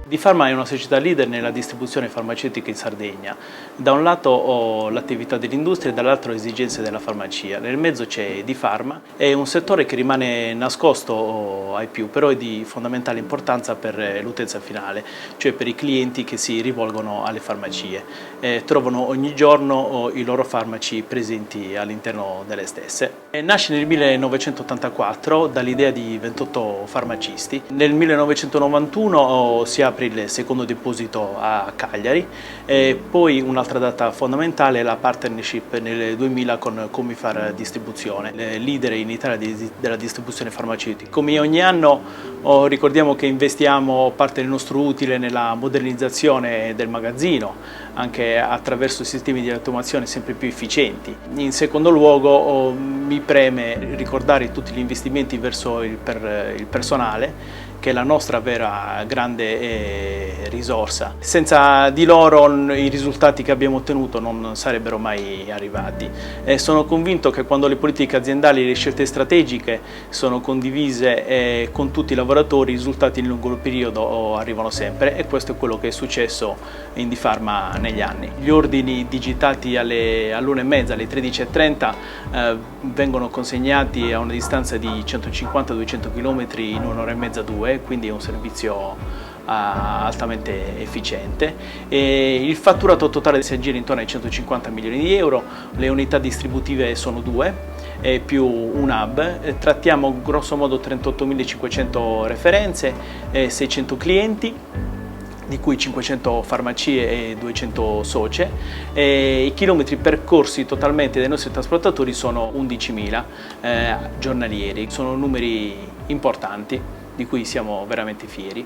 Difarma è una società leader nella distribuzione farmaceutica in Sardegna. Da un lato ho l'attività dell'industria e dall'altro le esigenze della farmacia. Nel mezzo c'è Difarma, è un settore che rimane nascosto ai più, però è di fondamentale importanza per l'utenza finale, cioè per i clienti che si rivolgono alle farmacie. Trovano ogni giorno i loro farmaci presenti all'interno delle stesse. Nasce nel 1984 dall'idea di 28 farmacisti. Nel 1991 si apre il secondo deposito a Cagliari e poi un'altra data fondamentale è la partnership nel 2000 con Comifar Distribuzione, leader in Italia della distribuzione farmaceutica. Come ogni anno ricordiamo che investiamo parte del nostro utile nella modernizzazione del magazzino, anche attraverso sistemi di automazione sempre più efficienti. In secondo luogo mi preme ricordare tutti gli investimenti verso il personale, che è la nostra vera grande risorsa. Senza di loro i risultati che abbiamo ottenuto non sarebbero mai arrivati. Sono convinto che quando le politiche aziendali e le scelte strategiche sono condivise con tutti i lavoratori, i risultati nel lungo periodo arrivano sempre, e questo è quello che è successo in Difarma negli anni. Gli ordini digitati alle 1:30, alle 13:30 vengono consegnati a una distanza di 150-200 km in un'ora e mezza, due, quindi è un servizio altamente efficiente. Il fatturato totale si aggira intorno ai 150 milioni di euro, le unità distributive sono 2 più un hub, trattiamo grosso modo 38.500 referenze, 600 clienti, di cui 500 farmacie e 200 socie. I chilometri percorsi totalmente dai nostri trasportatori sono 11.000 giornalieri. Sono numeri importanti di cui siamo veramente fieri.